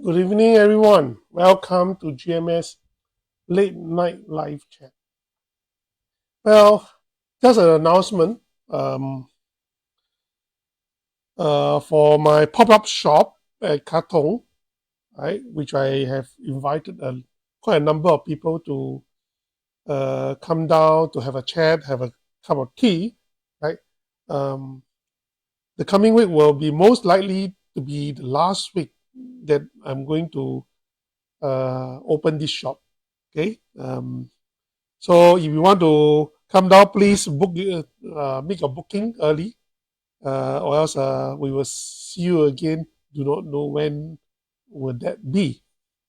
Good evening, everyone. Welcome to GMS Late Night Live Chat. Well, just an announcement um, for my pop-up shop at Katong, right, which I have invited quite a number of people to come down to have a chat, have a cup of tea, right. Um, the coming week will be most likely to be the last week that I'm going to open this shop. Okay. So if you want to come down, please make a booking early, or else we will see you again. Do not know when would that be.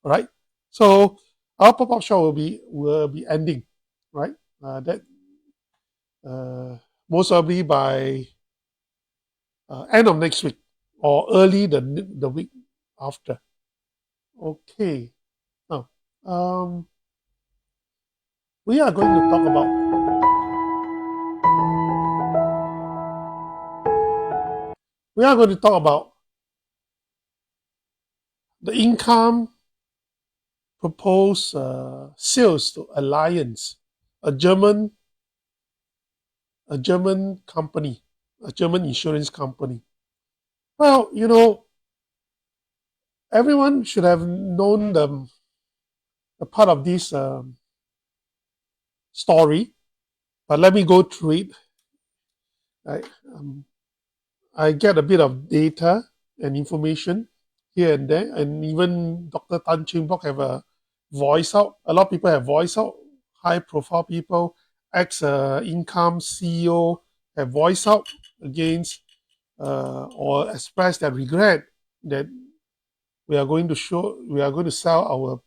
All right. So our pop-up shop will be ending, right? That uh, most probably by end of next week or early the week after. Okay. Now, we are going to talk about we are going to talk about the income proposed sales to Allianz, a German a German company, a German insurance company. Well, everyone should have known the part of this story, but let me go through it. I, um, I get a bit of data and information here and there, and even Dr. Tan Cheng Bock have a voice out. A lot of people have voice out. High profile people, ex income CEO have voice out against or express their regret that we are going to sell our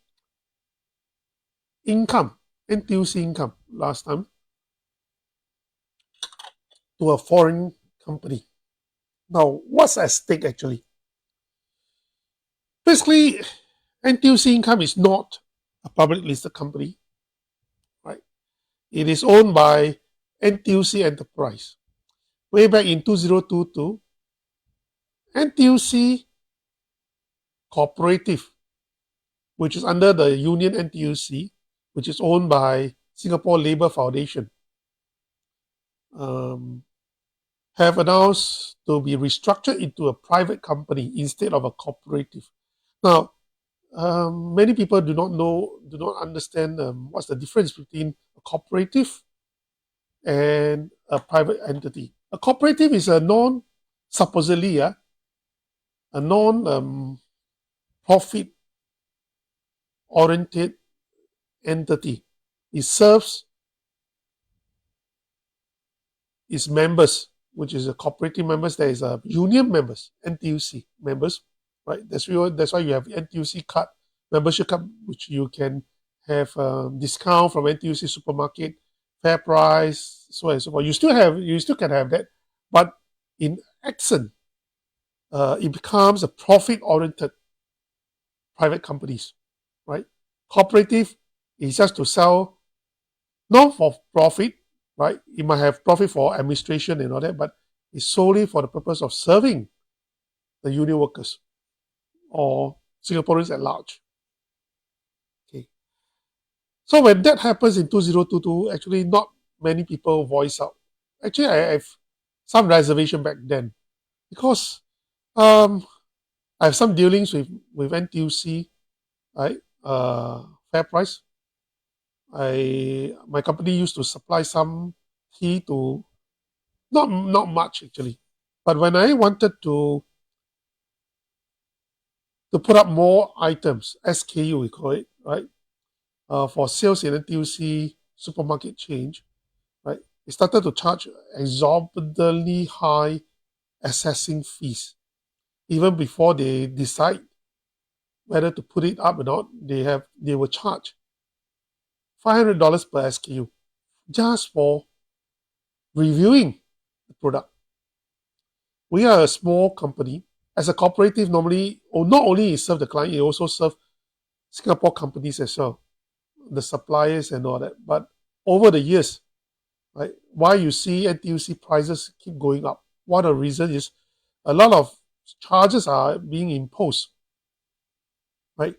income, NTUC income last time to a foreign company. Now, what's at stake actually? Basically, NTUC Income is not a public listed company, right? It is owned by NTUC Enterprise. Way back in 2022, NTUC Cooperative, which is under the Union NTUC, which is owned by Singapore Labour Foundation, um, have announced to be restructured into a private company instead of a cooperative. Now, many people do not understand what's the difference between a cooperative and a private entity. A cooperative is supposedly a non profit oriented entity. It serves its members, which is a cooperative members. There is a union members, NTUC members, right? That's why you have NTUC card, membership card, which you can have discount from NTUC supermarket, fair price, so on and so forth. You still can have that, but in accent, it becomes a profit-oriented private companies, right? Cooperative is just to sell not for profit, right? It might have profit for administration and all that, but it's solely for the purpose of serving the union workers or Singaporeans at large. Okay. So when that happens in 2022, actually not many people voice out. Actually, I have some reservation back then because um, I have some dealings with NTUC, right? Fair price. My company used to supply some tea to not much actually, but when I wanted to put up more items, SKU we call it, right? For sales in NTUC supermarket change, right? It started to charge exorbitantly high assessing fees. Even before they decide whether to put it up or not, they will charge $500 per SKU just for reviewing the product. We are a small company. As a cooperative, normally, or not only it serve the client, it also serve Singapore companies as well, the suppliers and all that. But over the years, right, why you see NTUC prices keep going up? One of the reasons is a lot of charges are being imposed right,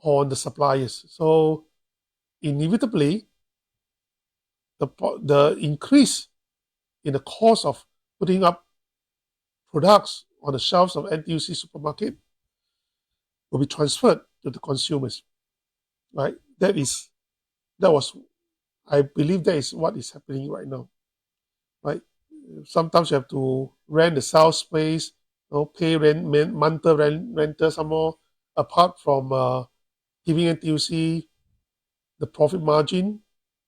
on the suppliers. So inevitably, the increase in the cost of putting up products on the shelves of NTUC supermarket will be transferred to the consumers, right? That was, I believe that is what is happening right now, right? Sometimes you have to rent the sales space, pay monthly rental some more, apart from giving NTUC the profit margin,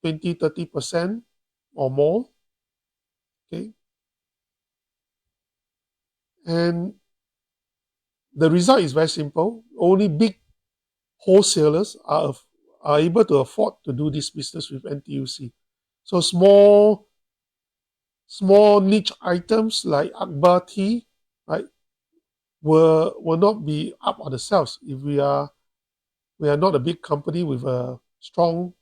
20-30% or more, okay? And the result is very simple. Only big wholesalers are able to afford to do this business with NTUC. So small niche items like Akbar tea, right, will not be up on the shelves if we are not a big company with a strong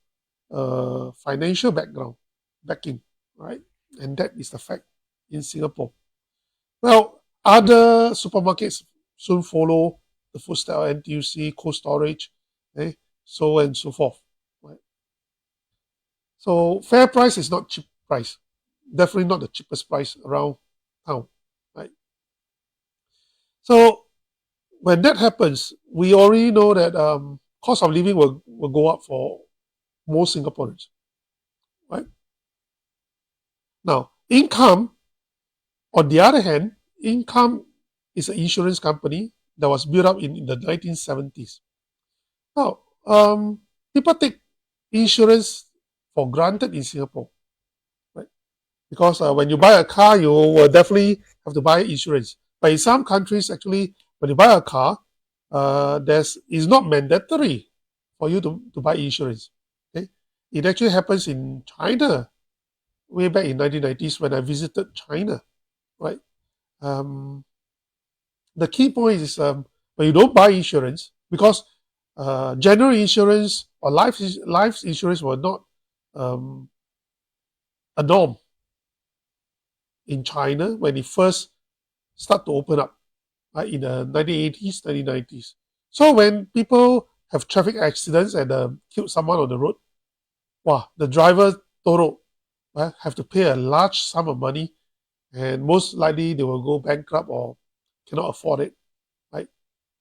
financial backing, right? And that is the fact in Singapore. Well, other supermarkets soon follow the footsteps of NTUC, Cold Storage, so on and so forth. Right? So fair price is not cheap price. Definitely not the cheapest price around town. Right? So when that happens, we already know that cost of living will go up for most Singaporeans. Right? Now, Income, on the other hand, Income is an insurance company that was built up in the 1970s. Now, people take insurance for granted in Singapore, right? Because when you buy a car, you will definitely have to buy insurance. But in some countries, actually, when you buy a car, it's not mandatory for you to buy insurance. Okay, it actually happens in China way back in 1990s when I visited China, right? Um, the key point is when you don't buy insurance, because general insurance or life insurance were not um, a norm in China when it first started to open up, right, in the 1980s, 1990s. So when people have traffic accidents and killed someone on the road, wow, the driver total have to pay a large sum of money, and most likely they will go bankrupt or cannot afford it, right?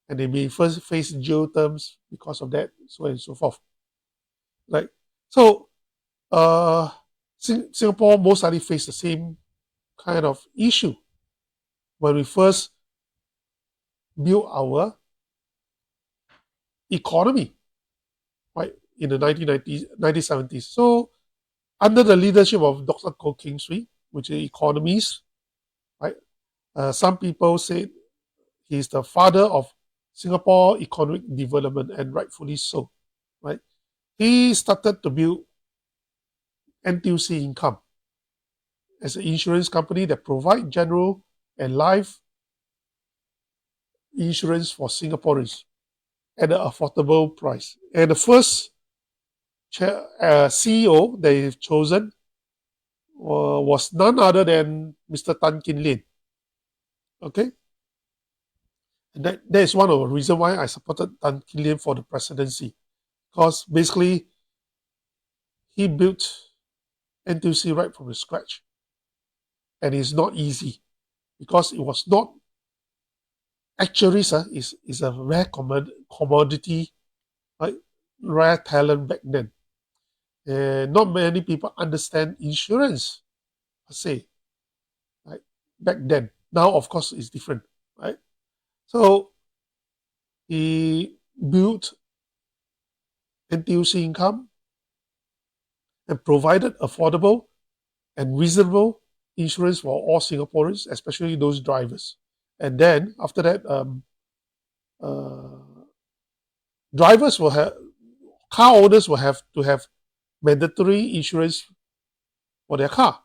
And they may first face jail terms because of that, so on and so forth, right? So uh, Singapore most likely face the same kind of issue when we first built our economy, right, in the 1990s, 1970s. So under the leadership of Dr. Koh Keng Swee, which is economist, right, some people say he's the father of Singapore economic development, and rightfully so, right? He started to build NTUC Income as an insurance company that provide general and life insurance for Singaporeans at an affordable price. And the first CEO they've chosen was none other than Mr. Tan Kin Lin. Okay, and that is one of the reasons why I supported Tan Kin Lin for the presidency, because basically he built NTUC right from the scratch, and it's not easy because it was not actuaries. Is a rare commodity, right? Rare talent back then. And not many people understand insurance per se, right? Back then. Now, of course, it's different, right? So he built NTUC Income and provided affordable and reasonable insurance for all Singaporeans, especially those drivers. And then after that, uh, drivers will have car owners will have to have mandatory insurance for their car,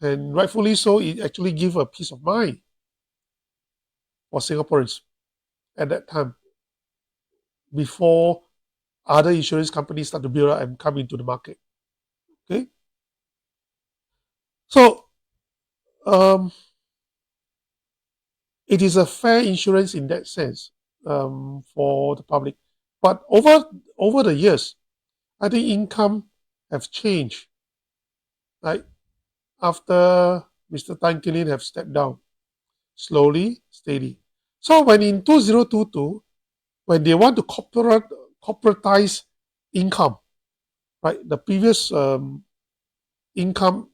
and rightfully so. It actually gives a peace of mind for Singaporeans at that time before other insurance companies start to build up and come into the market. Okay, so um, it is a fair insurance in that sense. for the public. But over the years, I think income have changed, right? After Mr. Tan Kilin have stepped down, slowly, steady. So when in 2022, when they want to corporatize income, right? The previous income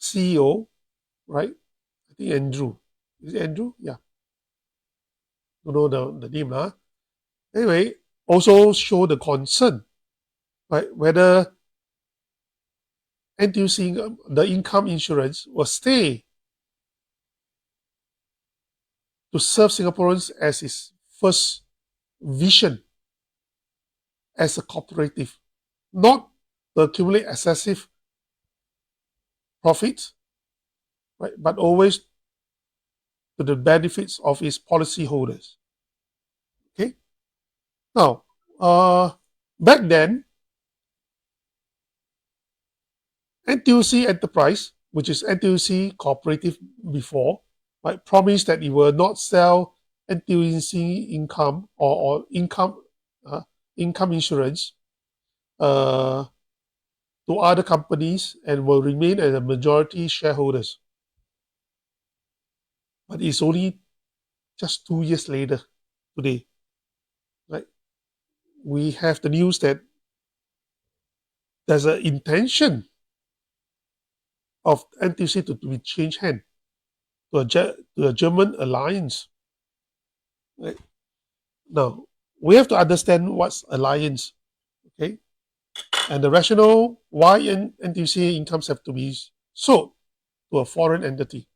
CEO, right? I think Andrew. Is it Andrew? Yeah. Don't know the name. Anyway, also show the concern, right? Whether NTUC, the income insurance, will stay to serve Singaporeans as its first vision as a cooperative, not to accumulate excessive profits, right? But always to the benefits of its policyholders. Okay. Now, back then, NTUC Enterprise, which is NTUC Cooperative before, right, promised that it will not sell NTUC income or income insurance to other companies and will remain as a majority shareholders. But it's only just 2 years later today, right? We have the news that there's an intention of NTUC to change hand to a German alliance. Right? Now, we have to understand what's alliance, okay? And the rationale why NTUC incomes have to be sold to a foreign entity.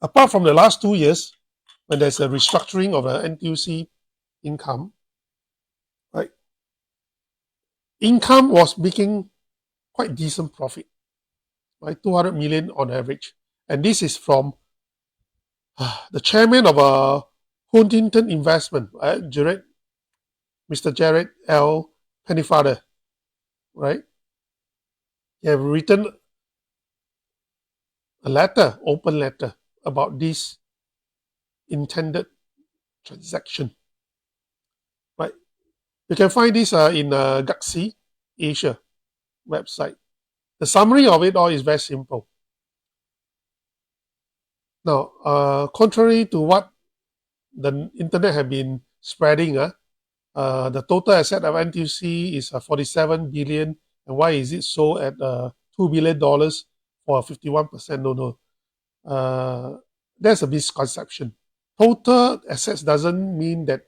Apart from the last 2 years, when there's a restructuring of the NTUC income, right? Income was making quite decent profit, right? 200 million on average. And this is from the chairman of Huntington Investment, right? Mr. Jared L. Pennyfather, right? He have written a letter, open letter, about this intended transaction, right? You can find this in Galaxy Asia website. The summary of it all is very simple. Now, contrary to what the internet have been spreading, the total asset of NTUC is 47 billion. And why is it sold at $2 billion for 51%? No. That's a misconception. Total assets doesn't mean that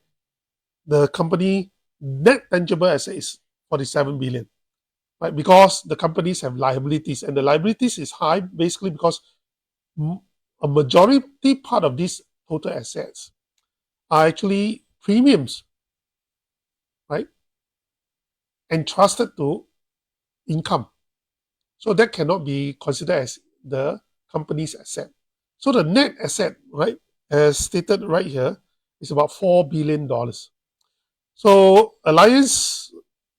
the company net tangible asset is 47 billion, right? Because the companies have liabilities, and the liabilities is high basically because a majority part of these total assets are actually premiums, right? Entrusted to income. So that cannot be considered as the company's asset. So the net asset, right, as stated right here, is about $4 billion. So Allianz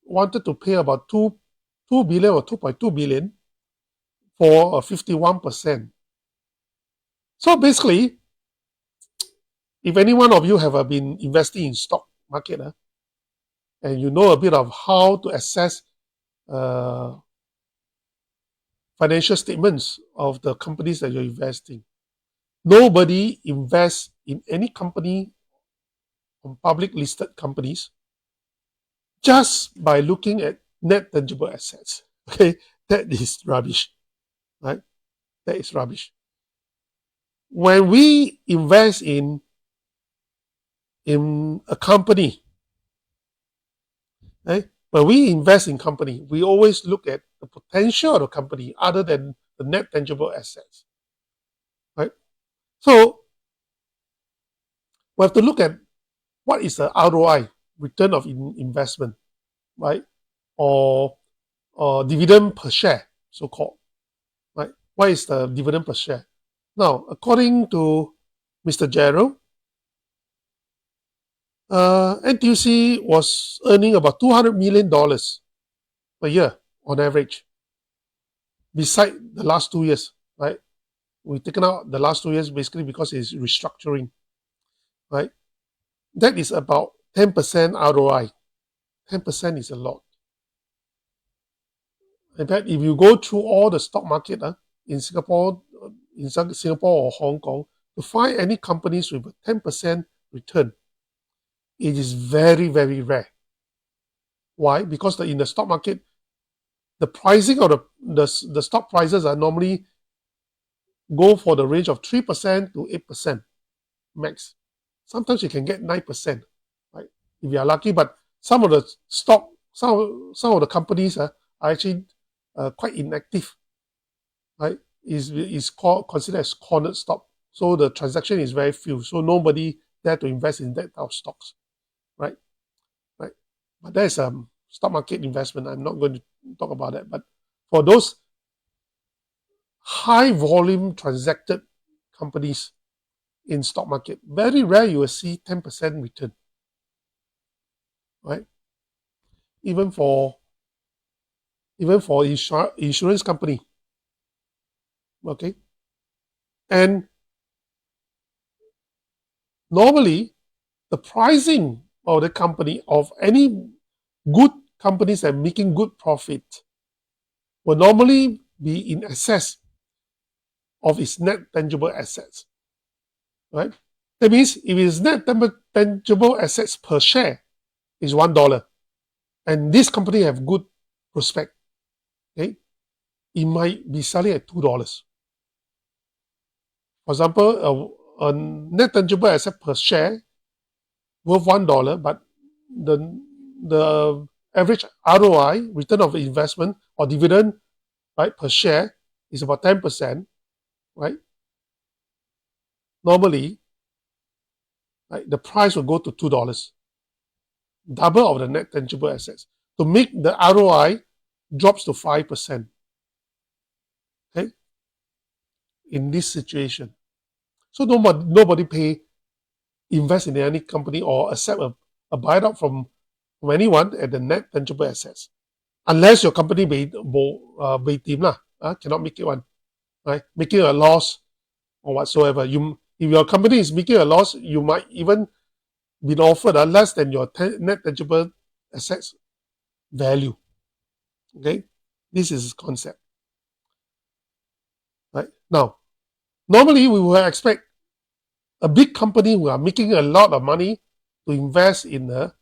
wanted to pay about 2 billion or 2.2 billion for 51%. So basically, if any one of you have been investing in stock market, and you know a bit of how to assess financial statements of the companies that you're investing, nobody invests in any company on public listed companies just by looking at net tangible assets. Okay, that is rubbish, right? That is rubbish. When we invest in a company, right? When we invest in company, we always look at the potential of the company other than the net tangible assets, right? So we have to look at what is the ROI, return of investment, right? Or dividend per share, so-called, right? What is the dividend per share? Now, according to Mr. Gerald, NTUC was earning about $200 million per year on average, beside the last 2 years, right? We've taken out the last 2 years basically because it's restructuring. right? That is about 10% ROI. 10% is a lot. In fact, if you go through all the stock market in Singapore, or Hong Kong, to find any companies with a 10% return, it is very, very rare. Why? Because in the stock market, the pricing of the stock prices are normally go for the range of 3% to 8% max. Sometimes you can get 9%, right? If you are lucky, but some of the stock, some of the companies are actually quite inactive, right? Is considered as cornered stock. So the transaction is very few. So nobody dare to invest in that type of stocks, right? Right. But that is stock market investment. I'm not going to talk about that. But for those high volume transacted companies in stock market, very rare you will see 10% return, right? Even for insurance company, okay? And normally the pricing of the company, of any good companies that are making good profit, will normally be in excess of its net tangible assets, right? That means if its net tangible assets per share is $1, and this company have good prospect, okay, it might be selling at $2. For example, a net tangible asset per share worth $1, but the average ROI, return of investment or dividend, right, per share is about 10%, right? Normally, right, the price will go to $2, double of the net tangible assets. To make the ROI drops to 5%, okay, in this situation. So nobody invest in any company or accept a buyout from anyone at the net tangible assets. Unless your company team lah, cannot make it one, right? Making a loss or whatsoever. If your company is making a loss, you might even be offered less than your net tangible assets value. Okay, this is the concept. Right now, normally we would expect a big company who are making a lot of money to invest in a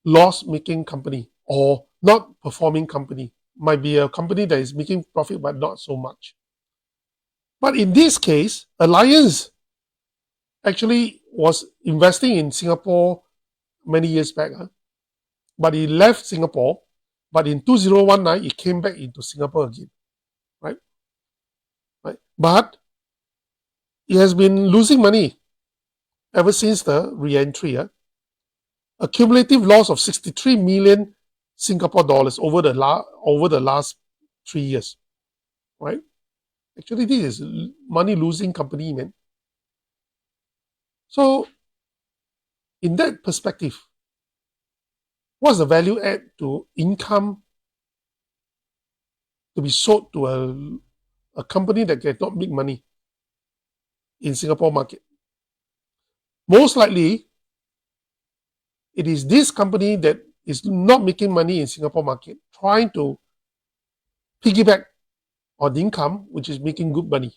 loss-making company or not performing company. Might be a company that is making profit but not so much. But in this case, Allianz actually was investing in Singapore many years back, but he left Singapore. But in 2019, it came back into Singapore again, right? Right. But it has been losing money ever since the re-entry. A cumulative loss of 63 million Singapore dollars over the last 3 years, right? Actually, this is money losing company, man. So, in that perspective, what's the value add to income to be sold to a company that cannot make money in Singapore market? Most likely, it is this company that is not making money in Singapore market, trying to piggyback on income, which is making good money.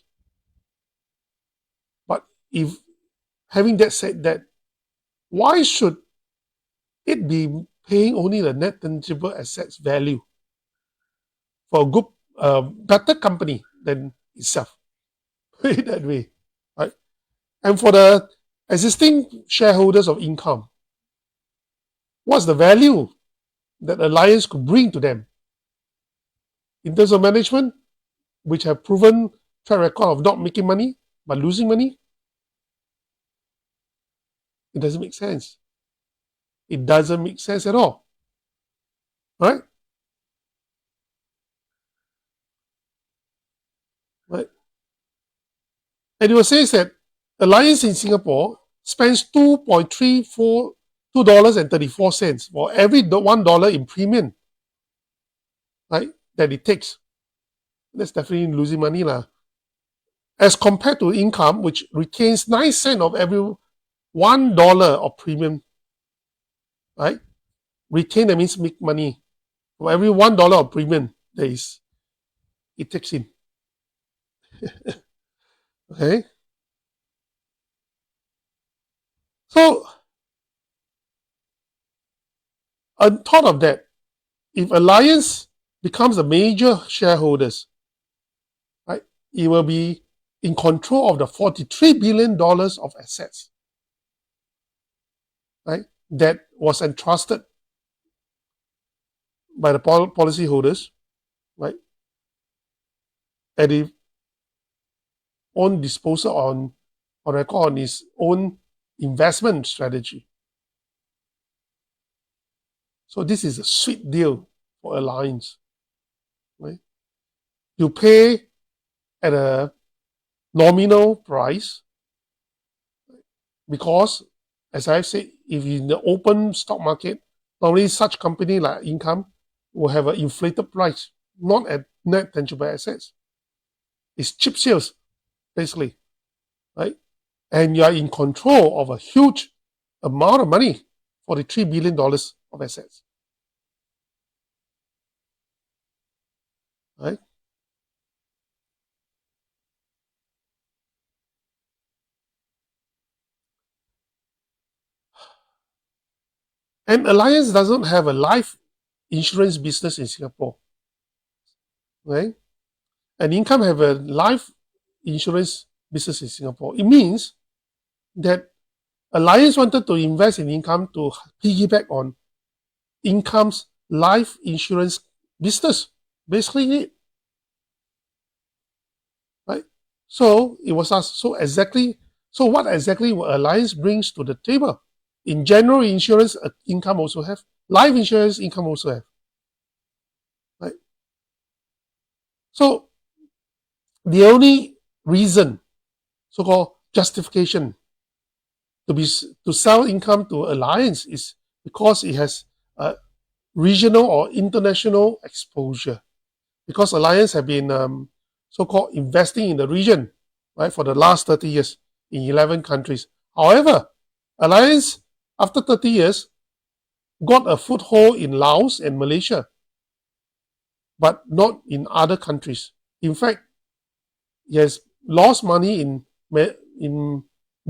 But if having that said that, why should it be paying only the net tangible assets value for a good, better company than itself? Put it that way, right? And for the existing shareholders of income, what's the value that Allianz could bring to them in terms of management, which have proven track record of not making money but losing money? It doesn't make sense. It doesn't make sense at all, right? Right. And it was says that Allianz in Singapore spends $2.34 for every $1 in premium, right, that it takes. That's definitely losing money lah. As compared to income, which retains 9 cents of every $1 of premium, right? Retain, that means make money. For every $1 of premium, it takes in. Okay? So, on top of that, if Allianz becomes a major shareholders, right, it will be in control of the $43 billion of assets, right, that was entrusted by the policy holders, right, at his own disposal on record on his own investment strategy. So this is a sweet deal for Allianz, right? You pay at a nominal price because, as I've said, if in the open stock market, normally such company like Income will have an inflated price, not at net tangible assets. It's cheap sales, basically, right? And you are in control of a huge amount of money, $43 billion of assets, right? And Allianz doesn't have a life insurance business in Singapore, right? And Income have a life insurance business in Singapore. It means that Allianz wanted to invest in Income to piggyback on Income's life insurance business. Basically it, right? So it was asked, so what exactly what Allianz brings to the table? In general insurance, Income also have. Life insurance, Income also have. Right? So the only reason, so-called justification, to sell Income to Allianz is because it has a regional or international exposure. Because Allianz have been so-called investing in the region, right, for the last 30 years in 11 countries. However, Allianz, after 30 years, got a foothold in Laos and Malaysia, but not in other countries. In fact, he has lost money in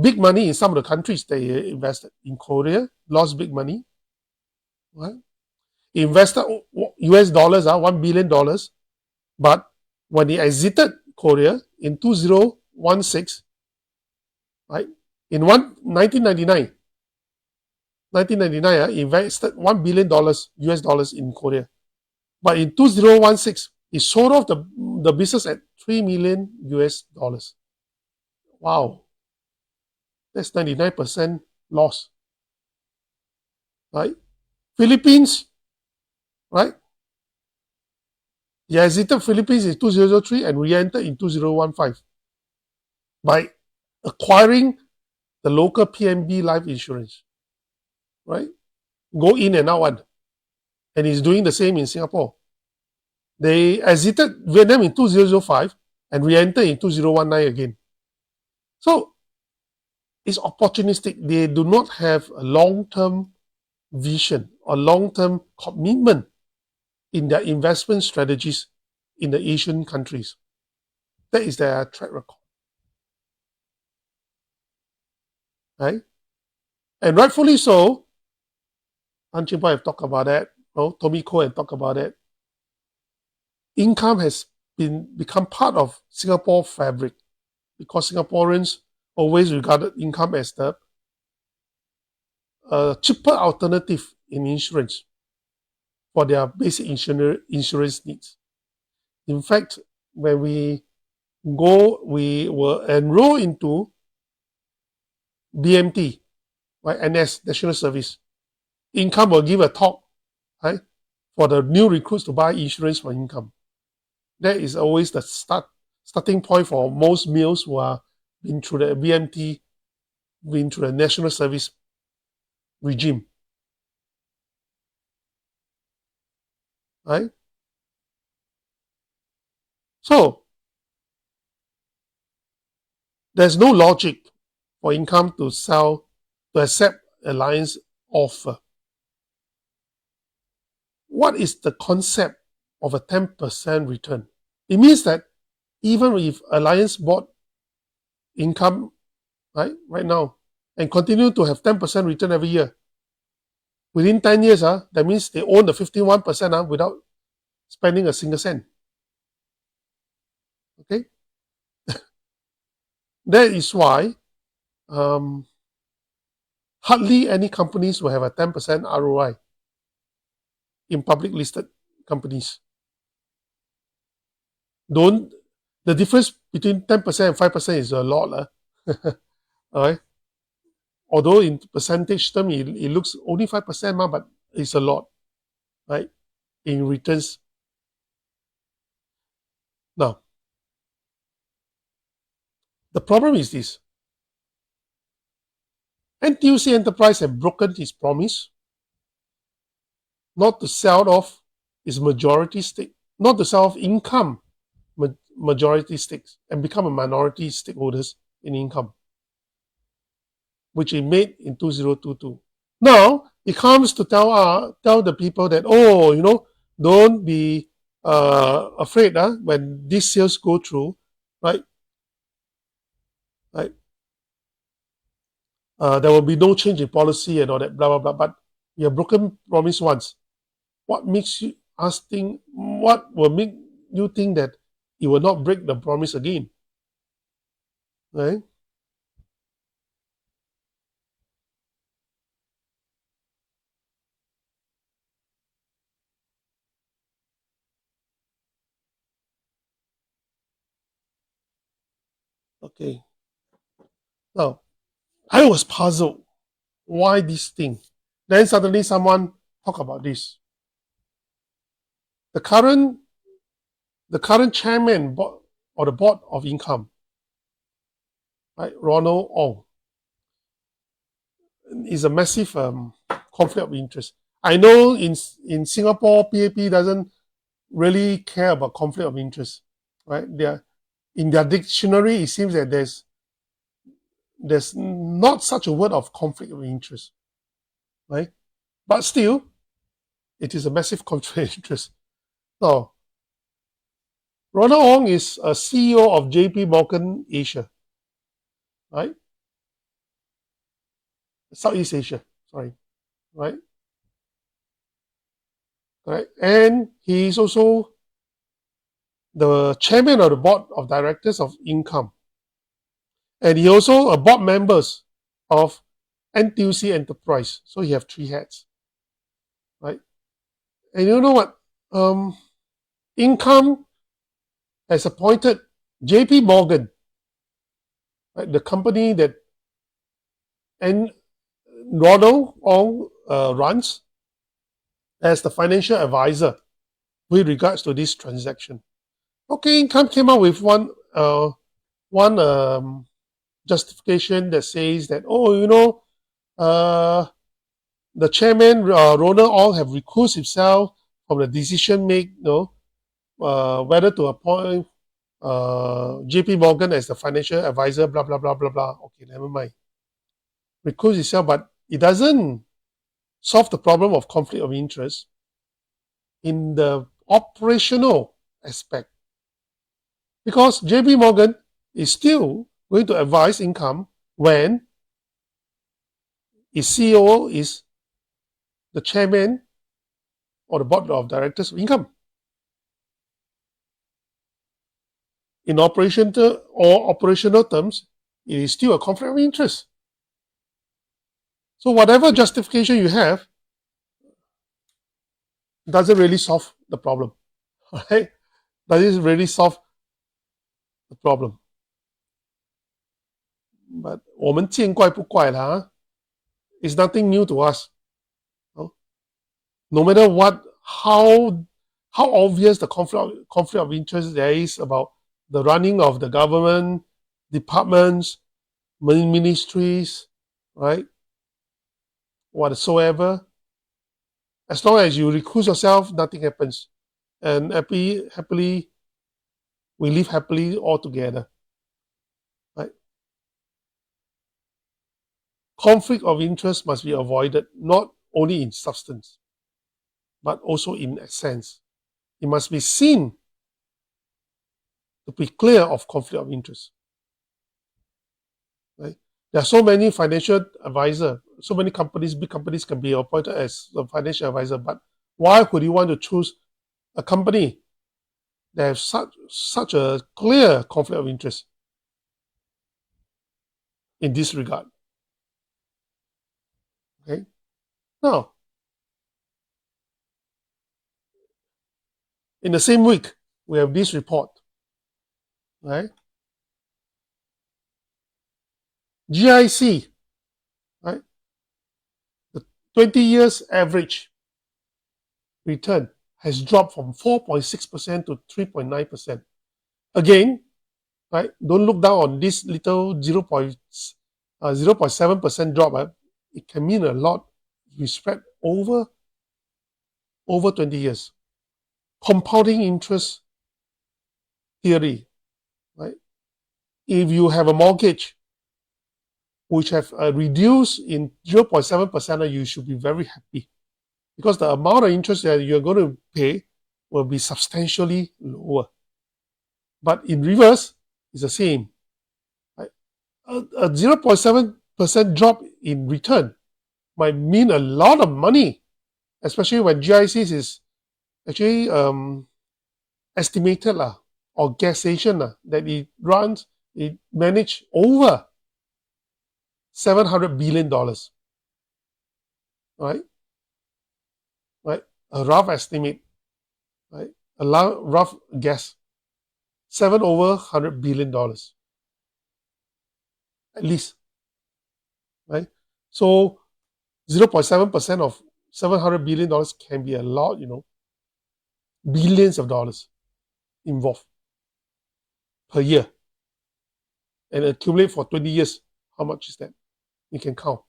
big money in some of the countries they invested. In Korea, lost big money. Right? He invested US dollars, $1 billion, but when he exited Korea in 2016, right, in 1999, he invested $1 billion US dollars in Korea. But in 2016, he sold off the business at $3 million US dollars. Wow. That's 99% loss. Right? Philippines, right? He exited Philippines in 2003 and re-entered in 2015 by acquiring the local PNB life insurance. Right? Go in and out one. And he's doing the same in Singapore. They exited Vietnam in 2005 and re-entered in 2019 again. So it's opportunistic. They do not have a long-term vision or long-term commitment in their investment strategies in the Asian countries. That is their track record. Right? And rightfully so, Tan Chin Pua have talked about that. Tommy Koh have talked about that. Income has become part of Singapore fabric because Singaporeans always regarded Income as the cheaper alternative in insurance for their basic insurance needs. In fact, when we were enrolled into BMT, right, NS, National Service. Income will give a talk, right, for the new recruits to buy insurance for Income. That is always the starting point for most males who are been through the BMT, been through the National Service regime. Right? So, there's no logic for Income to sell to accept Allianz offer. What is the concept of a 10% return? It means that even if Allianz bought Income right now and continue to have 10% return every year, within 10 years, that means they own the 51% without spending a single cent. Okay? That is why hardly any companies will have a 10% ROI in public listed companies. The difference between 10% and 5% is a lot. All right? Although in percentage term, it looks only 5%, but it's a lot, right? In returns. Now, the problem is this. NTUC Enterprise have broken its promise not to sell off its majority stake, not to sell off Income majority stakes and become a minority stakeholders in Income, which it made in 2022. Now, it comes to tell the people that, don't be afraid when these sales go through, right? There will be no change in policy and all that, blah, blah, blah. But you have broken promise once. What makes us think, what will make you think that you will not break the promise again? Right? Okay. Now, I was puzzled. Why this thing? Then suddenly someone talk about this. The current chairman or the board of Income, right, Ronald Ong, is a massive conflict of interest. I know in Singapore, PAP doesn't really care about conflict of interest, right? In their dictionary, it seems that there's not such a word of conflict of interest, right? But still, it is a massive conflict of interest. Now, Ronald Ong is a CEO of JP Morgan Asia, right? Southeast Asia, sorry, right? Right? And he is also the chairman of the board of directors of Income. And he also a board members of NTUC Enterprise. So he have 3 hats, right? And you know what? Income has appointed JP Morgan, right, the company that Ronald Ong runs, as the financial advisor with regards to this transaction. Okay, Income came up with one justification that says that, the chairman, Ronald Ong, have recused himself from the decision whether to appoint JP Morgan as the financial advisor, blah, blah, blah, blah, blah. Okay, never mind. Recuse himself, but it doesn't solve the problem of conflict of interest in the operational aspect. Because JP Morgan is still going to advise Income when its CEO is the chairman or the board of directors of Income. In operational terms, it is still a conflict of interest. So whatever justification you have doesn't really solve the problem. Right? Doesn't really solve the problem. But 我们见怪不怪啦, it's nothing new to us. No matter how obvious the conflict of interest there is about the running of the government, departments, ministries, right? Whatsoever. As long as you recuse yourself, nothing happens. And happily, we live happily all together. Right? conflict of interest must be avoided, not only in substance, but also in essence. It must be seen to be clear of conflict of interest. Right? There are so many financial advisors, so many companies, big companies can be appointed as a financial advisor, but why would you want to choose a company that has such a clear conflict of interest in this regard? Okay. Now, in the same week, we have this report, right? GIC, right? The 20 years average return has dropped from 4.6% to 3.9%. Again, right? Don't look down on this little 0.7% drop. It can mean a lot if you spread over 20 years. Compounding interest theory, right? If you have a mortgage which have reduced in 0.7%, you should be very happy, because the amount of interest that you're going to pay will be substantially lower. But in reverse, it's the same. Right? A 0.7% drop in return might mean a lot of money, especially when GIC is actually estimated or guessation that it managed over $700 billion. Right? A rough estimate, right? A rough guess, over $100 billion, at least, right? So 0.7% of $700 billion can be a lot, billions of dollars involved per year, and accumulate for 20 years. How much is that? You can count,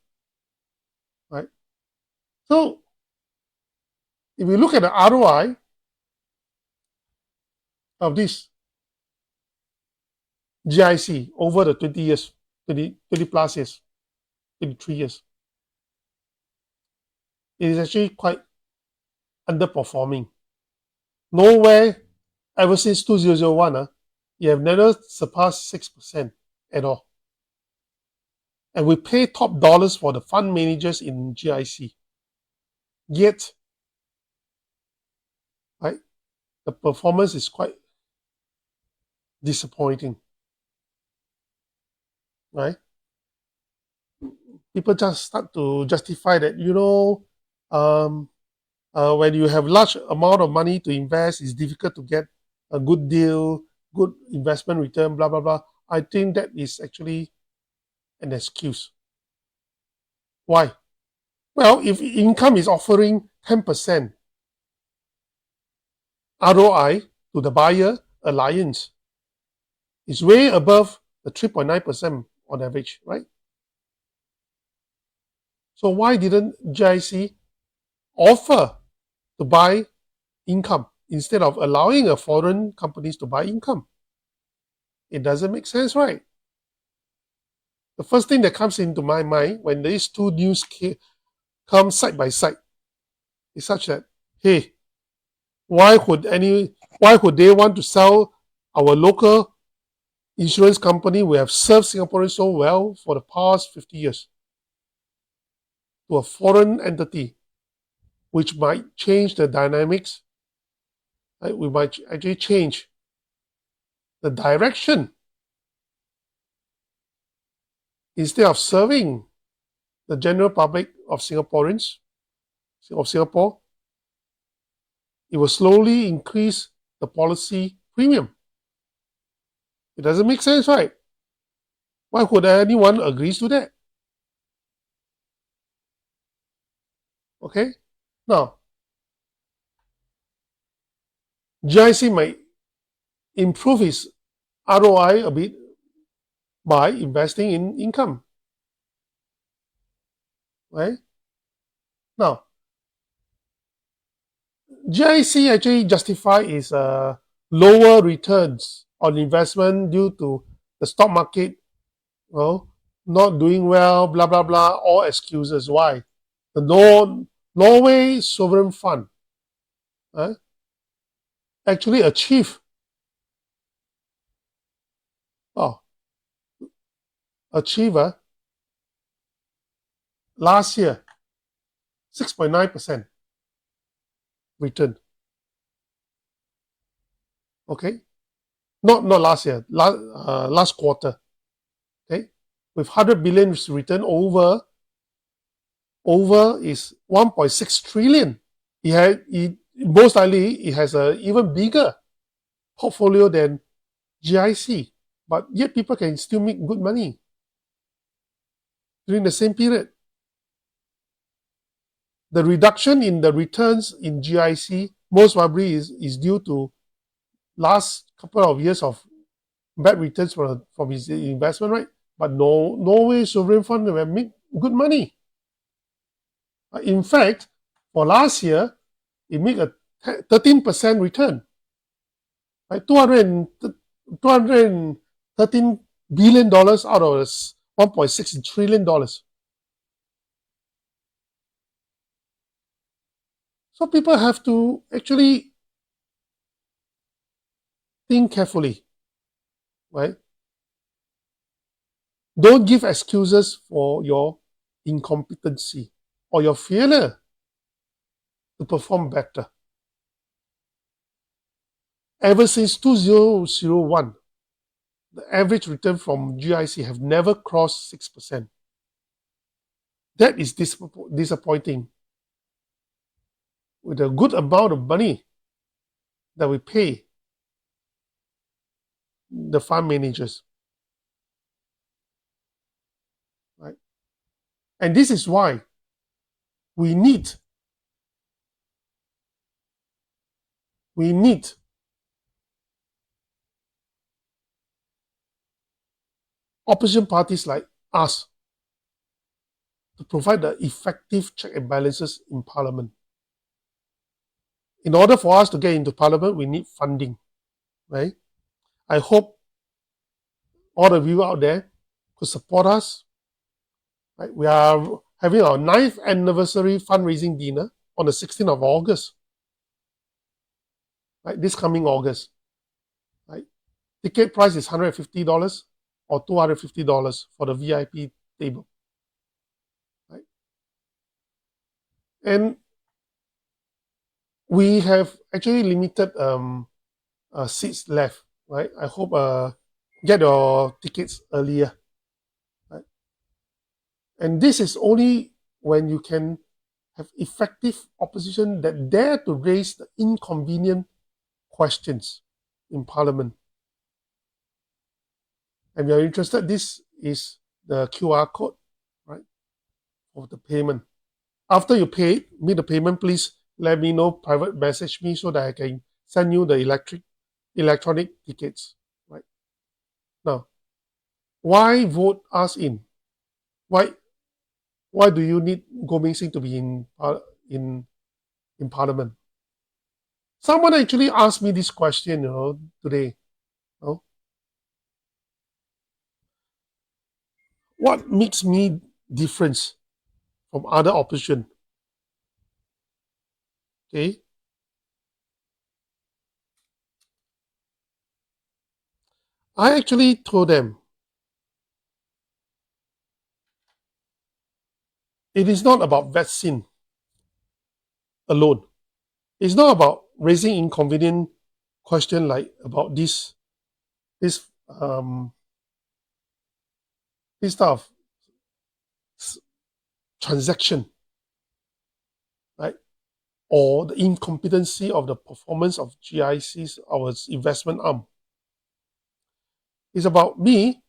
right? So if you look at the ROI of this GIC over the 20 years, 20 plus years, 23 years, it is actually quite underperforming. Nowhere, ever since 2001, you have never surpassed 6% at all. And we pay top dollars for the fund managers in GIC. Yet, right, the performance is quite disappointing. Right? People just start to justify that, when you have large amount of money to invest, it's difficult to get a good deal, good investment return, blah, blah, blah. I think that is actually an excuse. Why? Well, if income is offering 10% ROI to the buyer, Allianz, it's way above the 3.9% on average, right? So why didn't GIC offer to buy income instead of allowing a foreign companies to buy income? It doesn't make sense, right? The first thing that comes into my mind when these two news come side by side is such that, hey, why would they want to sell our local insurance company we have served Singaporeans so well for the past 50 years to a foreign entity, which might change the dynamics, right? We might actually change the direction. Instead of serving the general public of Singaporeans, of Singapore, it will slowly increase the policy premium. It doesn't make sense, right? Why would anyone agree to that? Okay? Now, GIC might improve its ROI a bit by investing in income. Right? Now, GIC actually justify its lower returns on investment due to the stock market, not doing well, blah, blah, blah, all excuses. Why? The Norway Sovereign Fund actually achieved last year 6.9% return. Okay? Not last year, last quarter. Okay? With 100 billion return over is 1.6 trillion. Most likely it has an even bigger portfolio than GIC, but yet people can still make good money during the same period. The reduction in the returns in GIC most probably is due to last couple of years of bad returns from his investment, right? But Norway Sovereign Fund will make good money. In fact, for last year, it made a 13% return. Right? $213 billion out of $1.6 trillion. So people have to actually think carefully, right? Don't give excuses for your incompetency or your failure to perform better. Ever since 2001, the average return from GIC have never crossed 6%. That is disappointing. With a good amount of money that we pay the fund managers. Right? And this is why we need opposition parties like us to provide the effective check and balances in Parliament. In order for us to get into Parliament, we need funding, right? I hope all of you out there could support us. Right? We are having our 9th anniversary fundraising dinner on the 16th of August. Right? This coming August. Right? Ticket price is $150 or $250 for the VIP table. Right? And we have actually limited seats left. Right? I hope get your tickets earlier. Right? And this is only when you can have effective opposition that dare to raise the inconvenient questions in Parliament. And you're interested, this is the QR code, right, of the payment. After you pay me the payment, please let me know, private message me so that I can send you the electronic tickets. Right? Now, why vote us in? Why do you need Goh Meng Sing to be in Parliament? Someone actually asked me this question, today. What makes me different from other opposition? Okay. I actually told them it is not about vaccine alone. It's not about raising inconvenient question like about this type of transaction, right? Or the incompetency of the performance of GIC's, our investment arm. It's about me.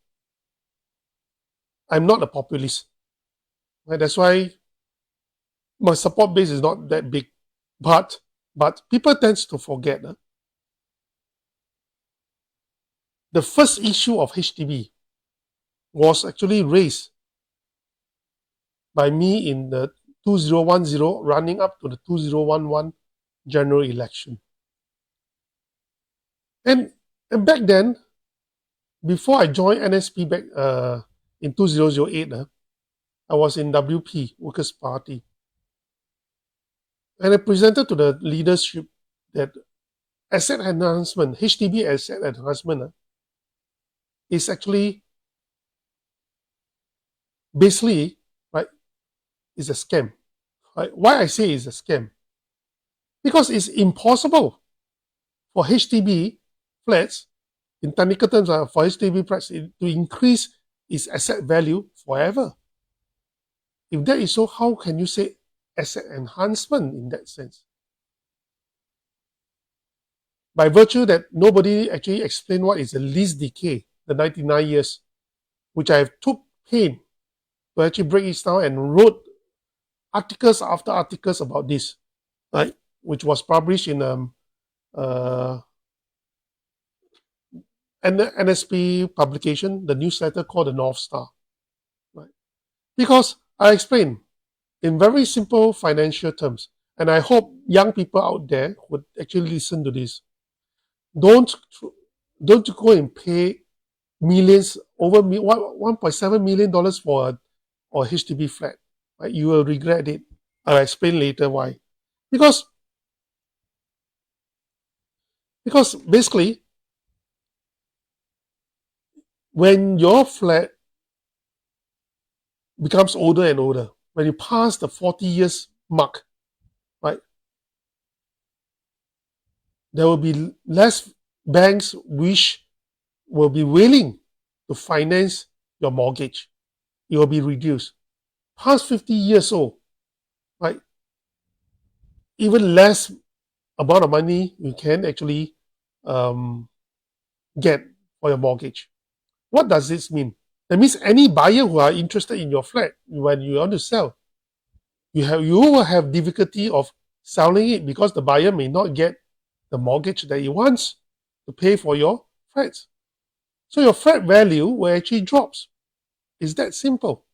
I'm not a populist. Right? That's why my support base is not that big. But people tend to forget the first issue of HDB was actually raised by me in the 2010 running up to the 2011 general election. And back then, before I joined NSP back in 2008, I was in WP, Workers' Party, and I presented to the leadership that asset enhancement, HDB asset enhancement, is actually basically, right, is a scam. Right? Why I say it's a scam? Because it's impossible for HDB flats, in technical terms, for HDB flats to increase its asset value forever. If that is so, how can you say asset enhancement in that sense? By virtue that nobody actually explained what is the lease decay, the 99 years, which I have took pain to actually break it down and wrote articles after articles about this, right? Which was published in NSP publication, the newsletter called the North Star, right? Because I explained in very simple financial terms, and I hope young people out there would actually listen to this. Don't go and pay millions, over $1.7 million for a HDB flat. Right? You will regret it. I'll explain later why. Because basically, when your flat becomes older and older, when you pass the 40 years mark, right, there will be less banks which will be willing to finance your mortgage. It will be reduced. Past 50 years old, right, even less amount of money you can actually get for your mortgage. What does this mean? That means any buyer who are interested in your flat, when you want to sell, you will have difficulty of selling it because the buyer may not get the mortgage that he wants to pay for your flats. So your flat value will actually drops. It's that simple.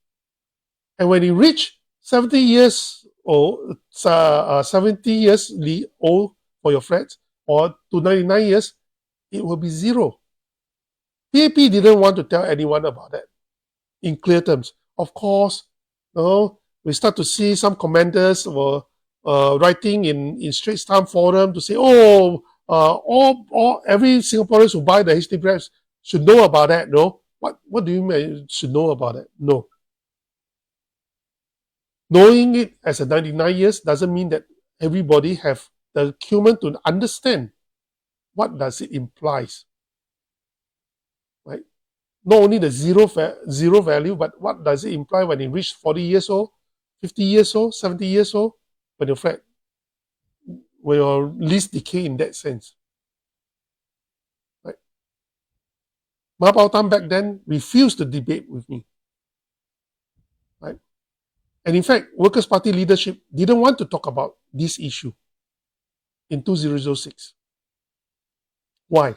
And when you reach 70 years old, 70 years old for your flat, or to 99 years, it will be zero. PAP didn't want to tell anyone about that in clear terms. Of course, we start to see some commenters were writing in Straits Times forum to say, every Singaporean who buy the HDB flats should know about that. No, what do you mean should know about it? No. Knowing it as a 99 years doesn't mean that everybody have the acumen to understand what does it implies. Right? Not only the zero value, but what does it imply when it reaches 40 years old, 50 years old, 70 years old, when your lease decay in that sense. Right? Ma Bao Tam back then refused to debate with me. Right? And in fact, Workers' Party leadership didn't want to talk about this issue in 2006. Why?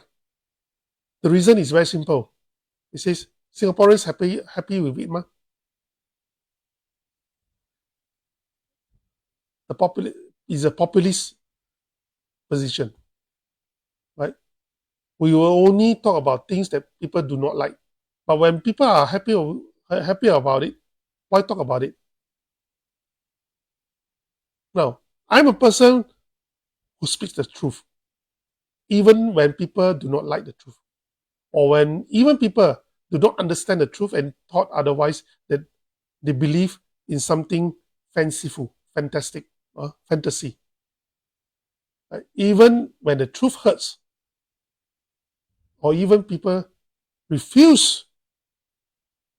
The reason is very simple. It says, Singaporeans happy with it, ma. Is a populist position, right? We will only talk about things that people do not like. But when people are happy about it, why talk about it? Now, I'm a person who speaks the truth, even when people do not like the truth, or when even people do not understand the truth and thought otherwise, that they believe in something fanciful, fantastic, fantasy. Right? Even when the truth hurts, or even people refuse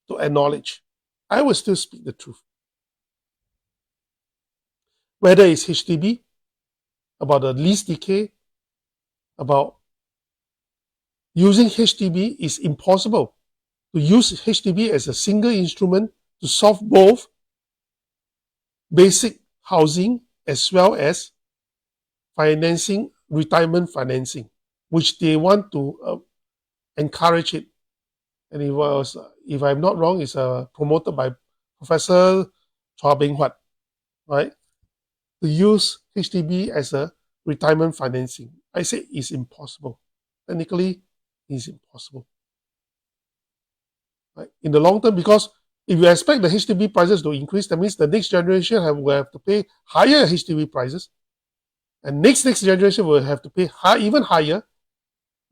to acknowledge, I will still speak the truth. Whether it's HDB, about the lease decay, about using HDB is impossible. To use HDB as a single instrument to solve both basic housing as well as financing, retirement financing, which they want to encourage it. And if I'm not wrong, it's promoted by Professor Chua Beng Huat, right? To use HDB as a retirement financing. I say it's impossible. Technically, it's impossible. right, in the long term, because if you expect the HDB prices to increase, that means the next generation will have to pay higher HDB prices, and next generation will have to pay even higher.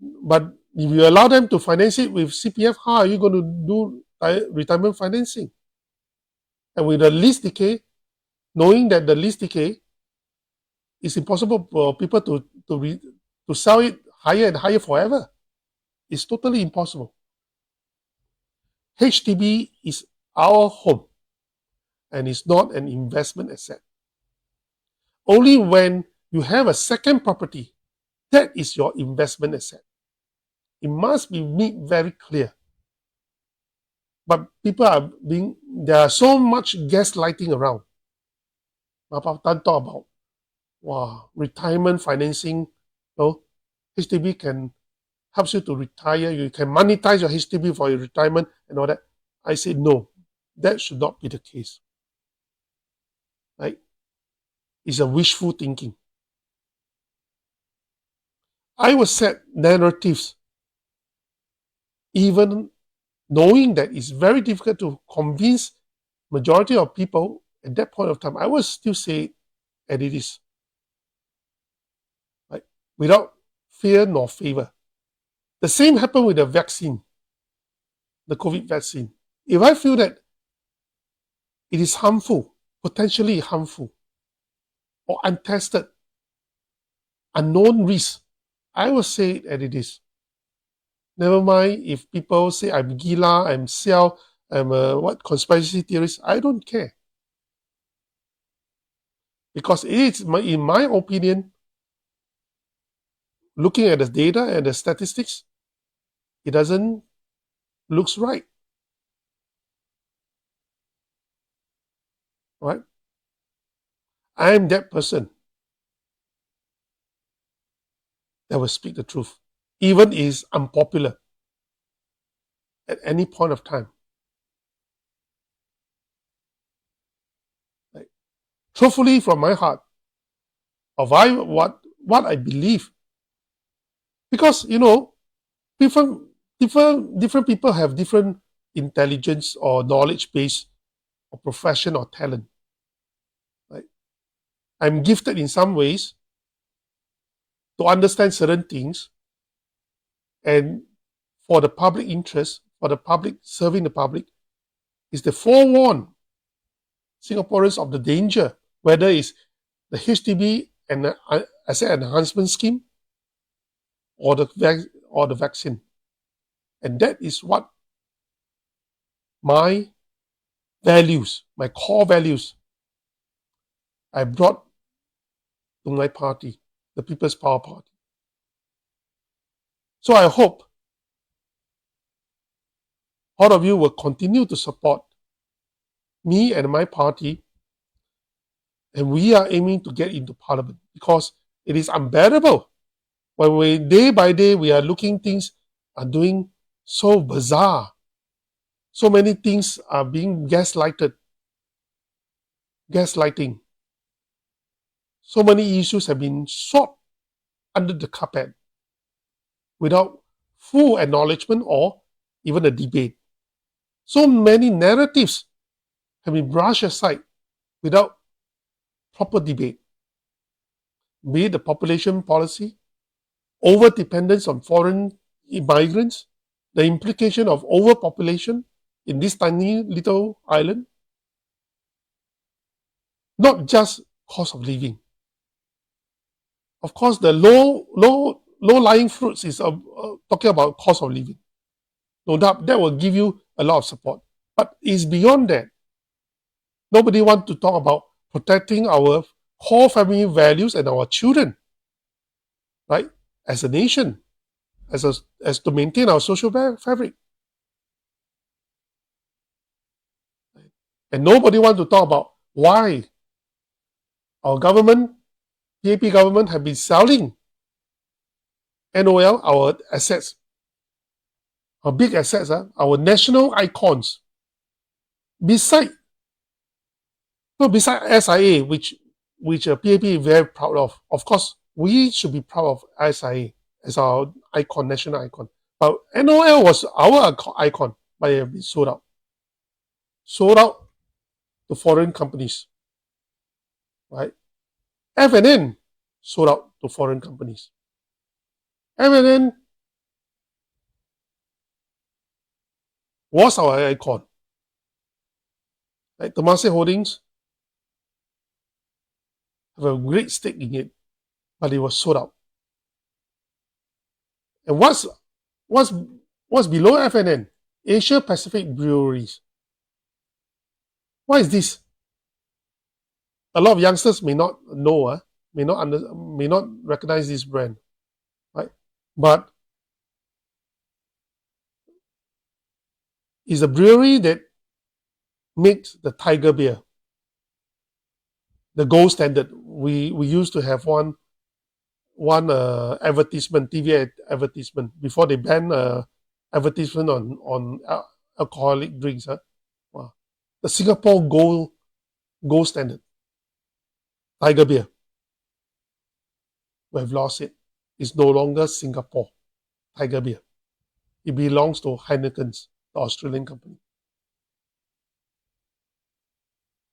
But if you allow them to finance it with CPF, how are you going to do retirement financing? And with the lease decay, knowing that the lease decay is impossible for people to sell it higher and higher forever. It's totally impossible. HDB is our home and it's not an investment asset. Only when you have a second property, that is your investment asset. It must be made very clear. But there are so much gaslighting around. Papa Tan talk about retirement financing. HDB can helps you to retire. You can monetize your HDB for your retirement and all that. I said no, that should not be the case. Right? It's a wishful thinking. I will set narratives, even knowing that it's very difficult to convince majority of people at that point of time. I will still say it as it is, right? Without fear nor favor. The same happened with the vaccine, the COVID vaccine. If I feel that it is harmful, potentially harmful, or untested, unknown risk, I will say it as it is. Never mind if people say I'm gila, I'm siao, I'm a conspiracy theorist. I don't care. Because it's, in my opinion, looking at the data and the statistics, it doesn't look right. Right? I am that person that will speak the truth, even if it's unpopular at any point of time. Right? Truthfully, from my heart, of what I believe, because different people have different intelligence or knowledge base or profession or talent. Right? I'm gifted in some ways to understand certain things, and for the public interest, for the public, serving the public, is to forewarn Singaporeans of the danger, whether it's the HDB and the asset enhancement scheme or the vaccine. And that is what my values, my core values, I brought to my party, the People's Power Party. So I hope all of you will continue to support me and my party, and we are aiming to get into Parliament, because it is unbearable when day by day we are looking, things are doing so bizarre. So many things are being gaslighting. So many issues have been swept under the carpet without full acknowledgement or even a debate. So many narratives have been brushed aside without proper debate. Be it the population policy, over-dependence on foreign migrants, the implication of overpopulation in this tiny little island, not just cost of living. Of course, the low-lying fruits is talking about cost of living. No doubt that will give you a lot of support. But it's beyond that. Nobody wants to talk about protecting our core family values and our children, right? As a nation, as to maintain our social fabric. And nobody wants to talk about why our government, PAP government, have been selling NOL, our assets, our big assets, our national icons, besides SIA, which PAP is very proud of. Of course, we should be proud of SIA as our icon, national icon. But NOL was our icon, but it has been sold out. Sold out to foreign companies, right? F&N sold out to foreign companies. F&N was our icon. Like Temasek Holdings have a great stake in it, but it was sold out. And what's below F&N? Asia Pacific Breweries. Why is this? A lot of youngsters may not know, may not recognize this brand, right? But it's a brewery that makes the Tiger beer, the gold standard. We used to have one advertisement, TV advertisement, before they banned advertisement on alcoholic drinks. Wow. The Singapore gold standard, Tiger beer. We have lost it. It's no longer Singapore Tiger beer. It belongs to Heineken's, the Australian company.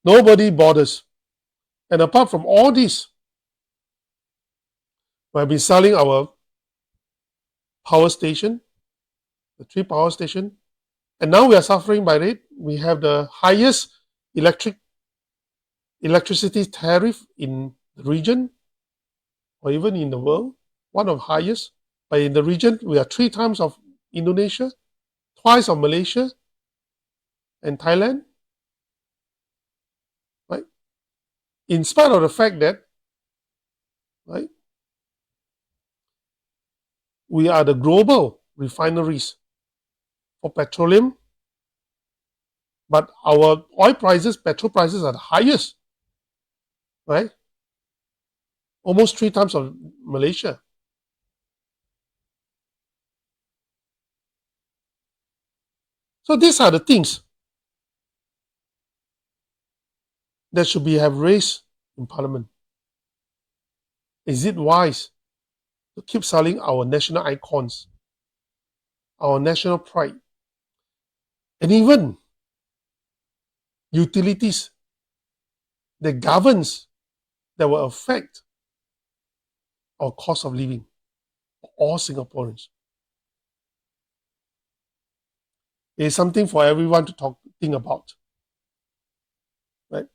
Nobody bothers. And apart from all this, we have been selling our power station, the 3 power station, and now we are suffering by it. We have the highest electricity tariff in the region, or even in the world, one of the highest. But in the region, we are 3 times of Indonesia, twice of Malaysia and Thailand, right? In spite of the fact that, right, we are the global refineries for petroleum, but our oil prices, petrol prices are the highest, right? Almost 3 times of Malaysia. So these are the things that should have raised in Parliament. Is it wise to keep selling our national icons, our national pride, and even utilities that governs, that will affect our cost of living for all Singaporeans? It is something for everyone to think about, right?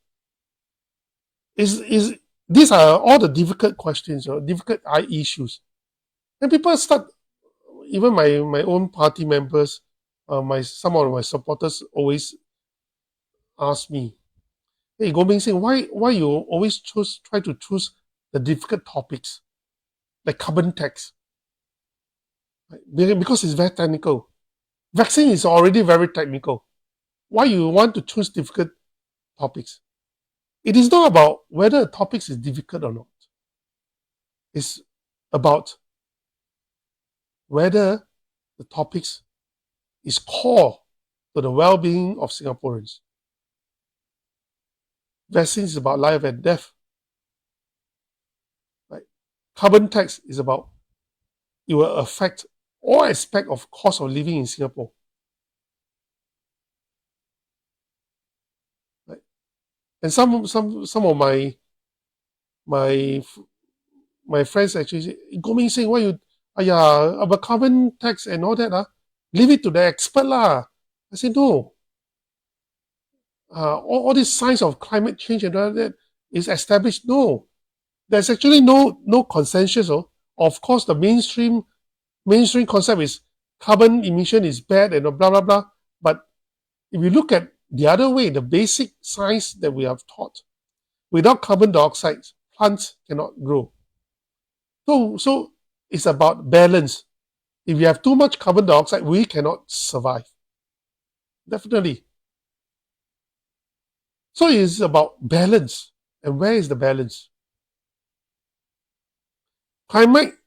These are all the difficult questions, difficult issues, and people start. Even my own party members, some of my supporters always ask me, "Hey, Goh Beng Seng, why you always try to choose the difficult topics, like carbon tax?" Right? Because it's very technical. Vaccine is already very technical. Why you want to choose difficult topics? It is not about whether a topic is difficult or not. It's about whether the topics is core to the well-being of Singaporeans. Vaccine is about life and death. Right? Carbon tax is about, it will affect all aspects of cost of living in Singapore. Right? And some of my friends actually say, "Goh Beng Seng, why you about carbon tax and all that, leave it to the expert lah." I said, no. All these signs of climate change and all that is established. No, there's actually no consensus. Of course, the mainstream concept is carbon emission is bad and blah blah blah. But if you look at the other way, the basic science that we have taught, without carbon dioxide, plants cannot grow. So it's about balance. If you have too much carbon dioxide, we cannot survive. Definitely. So it's about balance. And where is the balance? Climate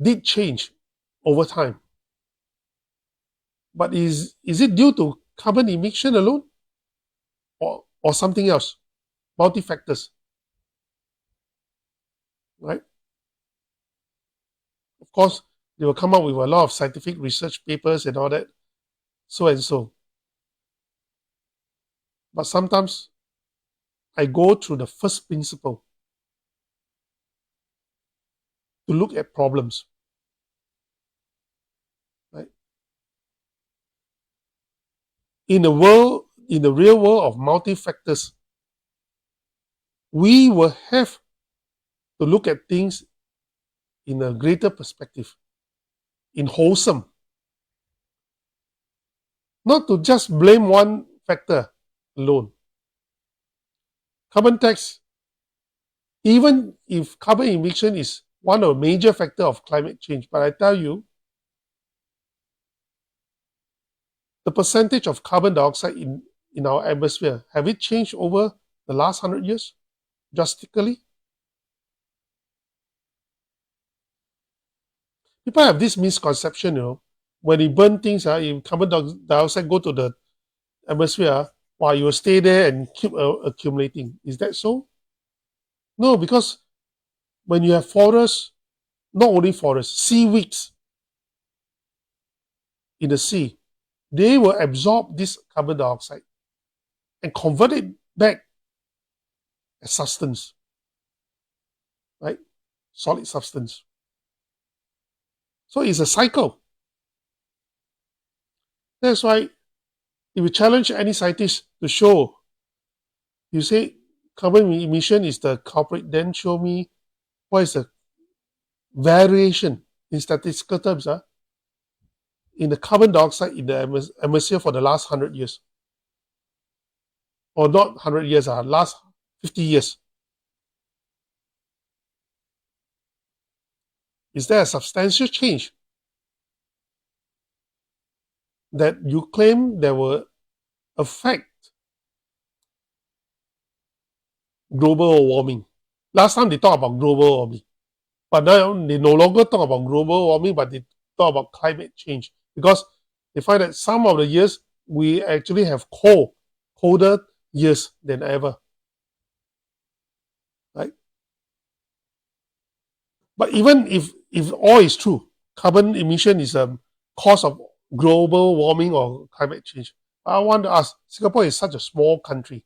did change over time. But is it due to carbon emission alone? Or something else? Multi-factors. Right? Of course, they will come up with a lot of scientific research papers and all that. so and so. But sometimes I go through the first principle to look at problems. Right? In the real world of multi-factors, we will have to look at things in a greater perspective, in wholesome. Not to just blame one factor alone. Carbon tax, even if carbon emission is one of the major factors of climate change, but I tell you, the percentage of carbon dioxide in our atmosphere, have it changed over the last 100 years drastically? People have this misconception, when you burn things, if carbon dioxide go to the atmosphere, while you will stay there and keep accumulating. Is that so? No, because when you have forests, not only forests, seaweeds in the sea, they will absorb this carbon dioxide and convert it back as substance, right? Solid substance. So it's a cycle. That's why if you challenge any scientist to show, you say carbon emission is the culprit, then show me what is the variation in statistical terms in the carbon dioxide in the atmosphere for the last 100 years. Or not 100 years, last 50 years. Is there a substantial change that you claim that will affect global warming? Last time they talk about global warming, but now they no longer talk about global warming, but they talk about climate change, because they find that some of the years we actually have colder years than ever, right? But even if all is true, carbon emission is a cause of global warming or climate change, I want to ask, Singapore is such a small country.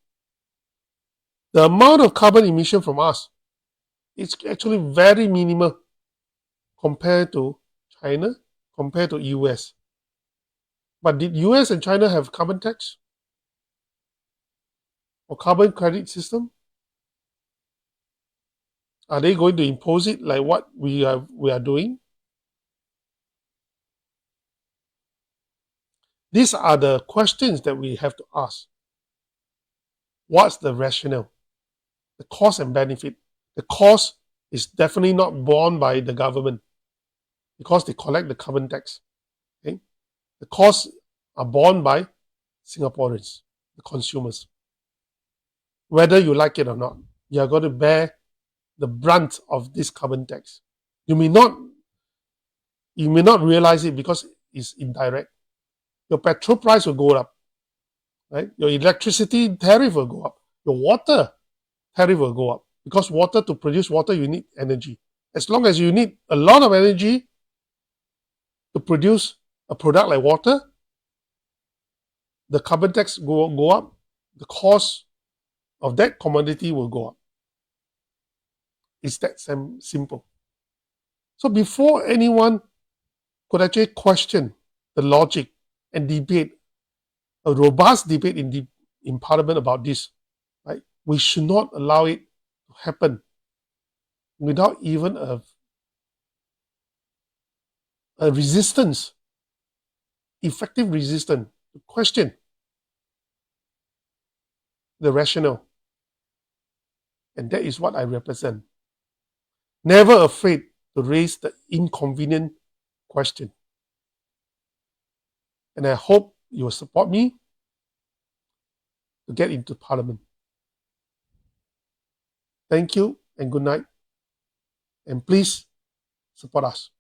The amount of carbon emission from us is actually very minimal compared to China, compared to US. But did US and China have carbon tax or carbon credit system? Are they going to impose it like what we are doing? These are the questions that we have to ask. What's the rationale? The cost and benefit. The cost is definitely not borne by the government because they collect the carbon tax. Okay? The costs are borne by Singaporeans, the consumers. Whether you like it or not, you are going to bear the brunt of this carbon tax. You may not realize it because it's indirect. Your petrol price will go up, right? Your electricity tariff will go up. Your water tariff will go up, because to produce water, you need energy. As long as you need a lot of energy to produce a product like water, the carbon tax go up, the cost of that commodity will go up. It's that simple. So before anyone could actually question the logic and debate, a robust debate in Parliament about this, right? We should not allow it to happen without even a resistance, effective resistance to question the rationale. And that is what I represent. Never afraid to raise the inconvenient question. And I hope you will support me to get into Parliament. Thank you and good night. And please support us.